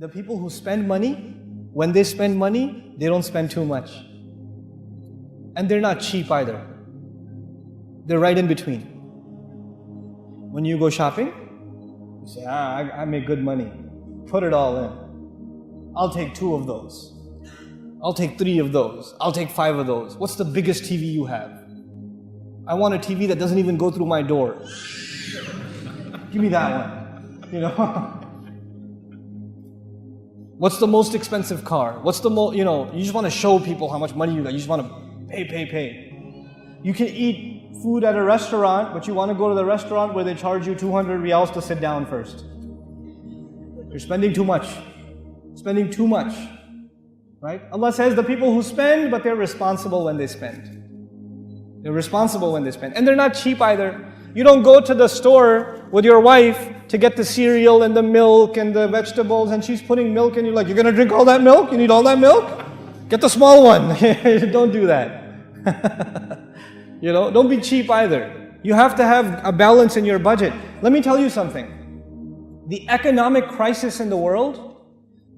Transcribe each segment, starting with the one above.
The people who spend money, when they spend money, they don't spend too much. And they're not cheap either. They're right in between. When you go shopping, you say, I make good money. Put it all in. I'll take 2 of those. I'll take 3 of those. I'll take 5 of those. What's the biggest TV you have? I want a TV that doesn't even go through my door. Give me that one. You know? What's the most expensive car? What's the most, you just want to show people how much money you got. You just want to pay. You can eat food at a restaurant, but you want to go to the restaurant where they charge you 200 riyals to sit down first. You're spending too much. Spending too much. Right? Allah says the people who spend, but they're responsible when they spend. They're responsible when they spend. And they're not cheap either. You don't go to the store with your wife to get the cereal and the milk and the vegetables, and she's putting milk and you're like, you're going to drink all that milk? You need all that milk? Get the small one. Don't do that. Don't be cheap either. You have to have a balance in your budget. Let me tell you something. The economic crisis in the world,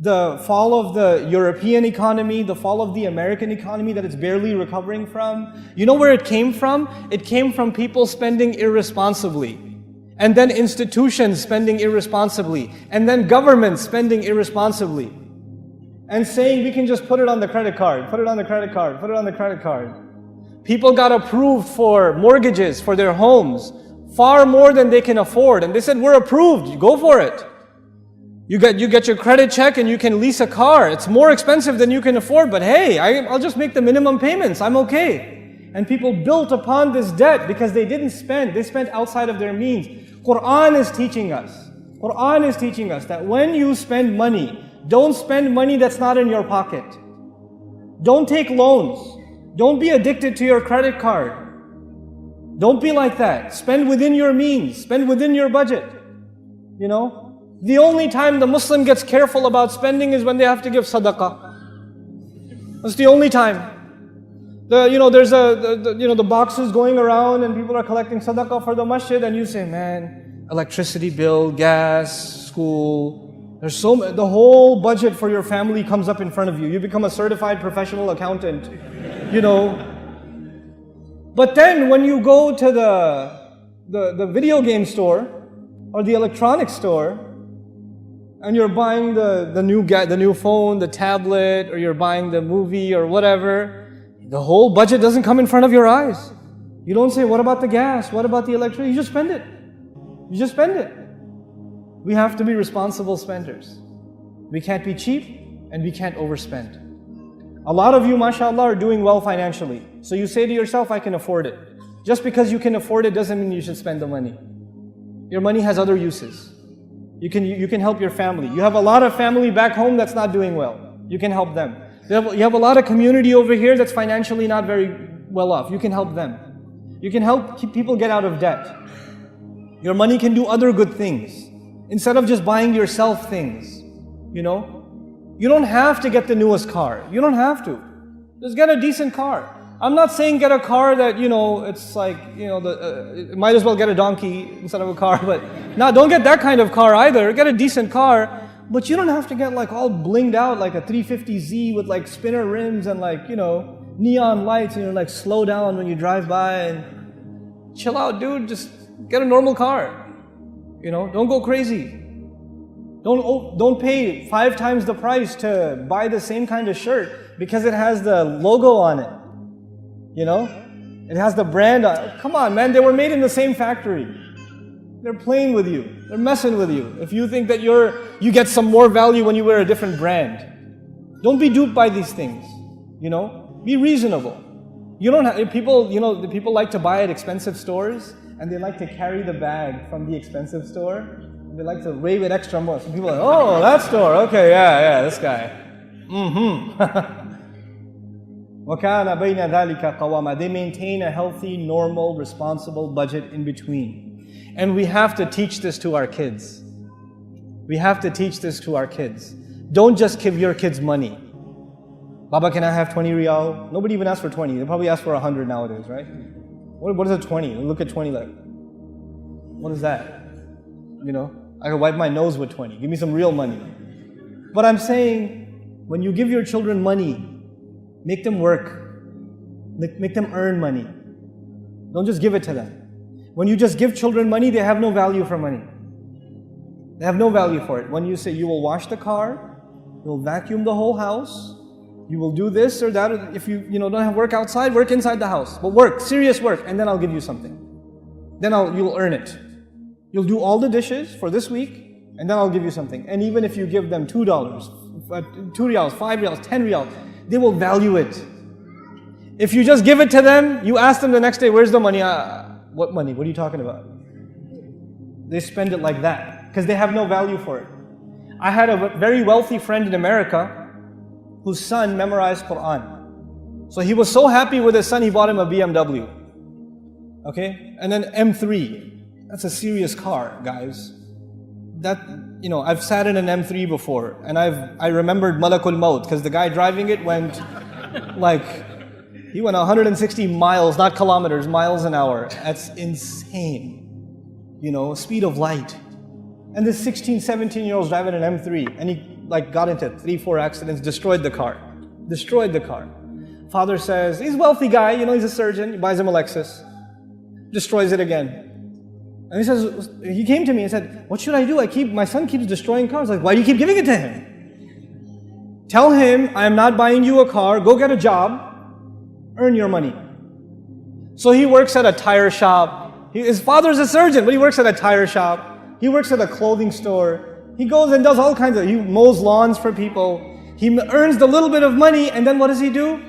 the fall of the European economy, the fall of the American economy that it's barely recovering from, you know where it came from? It came from people spending irresponsibly. And then institutions spending irresponsibly. And then governments spending irresponsibly. And saying we can just put it on the credit card, put it on the credit card, put it on the credit card. People got approved for mortgages for their homes, far more than they can afford. And they said, we're approved, you go for it. You get your credit check and you can lease a car. It's more expensive than you can afford, but hey, I'll just make the minimum payments, I'm okay. And people built upon this debt because they didn't spend, they spent outside of their means. Quran is teaching us that when you spend money, don't spend money that's not in your pocket. Don't take loans. Don't be addicted to your credit card. Don't be like that. Spend within your means. Spend within your budget. The only time the Muslim gets careful about spending is when they have to give sadaqah. That's the only time. There's the boxes going around and people are collecting sadaqah for the masjid, and you say, man, electricity bill, gas, school, the whole budget for your family comes up in front of you. You become a certified professional accountant, But then when you go to the video game store or the electronics store, and you're buying the new phone, the tablet, or you're buying the movie or whatever, the whole budget doesn't come in front of your eyes. You don't say, what about the gas? What about the electricity? You just spend it. You just spend it. We have to be responsible spenders. We can't be cheap and we can't overspend. A lot of you, mashallah, are doing well financially. So you say to yourself, I can afford it. Just because you can afford it doesn't mean you should spend the money. Your money has other uses. You can help your family. You have a lot of family back home that's not doing well. You can help them. You have a lot of community over here that's financially not very well off. You can help them. You can help people get out of debt. Your money can do other good things. Instead of just buying yourself things, You don't have to get the newest car. You don't have to. Just get a decent car. I'm not saying get a car that, it's like, might as well get a donkey instead of a car, but don't get that kind of car either. Get a decent car, but you don't have to get like all blinged out like a 350Z with like spinner rims and like, neon lights, and you're like slow down when you drive by and chill out, dude. Just get a normal car. Don't go crazy. Don't pay 5 times the price to buy the same kind of shirt because it has the logo on it. It has the brand on it. Come on, man, they were made in the same factory. They're playing with you. They're messing with you. If you think that you get some more value when you wear a different brand. Don't be duped by these things. Be reasonable. You don't have, the people like to buy at expensive stores and they like to carry the bag from the expensive store. They like to rave it extra more. Some people are like, oh, that store, okay, yeah, this guy. وَكَانَ بَيْنَ ذَلِكَ قَوَامًا. They maintain a healthy, normal, responsible budget in between. And we have to teach this to our kids. We have to teach this to our kids. Don't just give your kids money. Baba, can I have 20 riyal? Nobody even asks for 20. They probably ask for 100 nowadays, right? What is a 20? Look at 20 like, what is that? I can wipe my nose with 20. Give me some real money. But I'm saying, when you give your children money, make them work. Make them earn money. Don't just give it to them. When you just give children money, they have no value for money. They have no value for it. When you say you will wash the car, you will vacuum the whole house, you will do this or that. If you don't have work outside, work inside the house. But work, serious work, and then I'll give you something. Then you'll earn it. You'll do all the dishes for this week, and then I'll give you something. And even if you give them $2, 2 riyals, 5 riyals, 10 riyals, they will value it. If you just give it to them, you ask them the next day, where's the money? What money? What are you talking about? They spend it like that because they have no value for it. I had a very wealthy friend in America whose son memorized Quran. So he was so happy with his son, he bought him a BMW. Okay? And then M3. That's a serious car, guys. I've sat in an M3 before, and I remembered Malakul Maut because the guy driving it went he went 160 miles, not kilometers, miles an hour. That's insane. Speed of light. And this 16, 17-year-old's driving an M3, and he got into 3-4 accidents, destroyed the car. Father says, he's a wealthy guy, he's a surgeon, he buys him a Lexus, destroys it again. And he came to me and said, what should I do? My son keeps destroying cars. Why do you keep giving it to him? Tell him, I am not buying you a car, go get a job, earn your money. So he works at a tire shop. His father's a surgeon, but he works at a tire shop. He works at a clothing store. He goes and does all kinds he mows lawns for people. He earns the little bit of money, and then what does he do?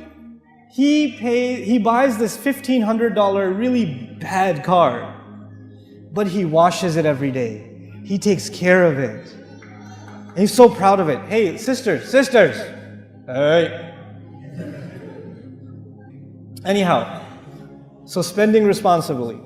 He buys this $1,500 really bad car. But he washes it every day. He takes care of it. And he's so proud of it. Hey, sisters. Hey. Anyhow, so spending responsibly.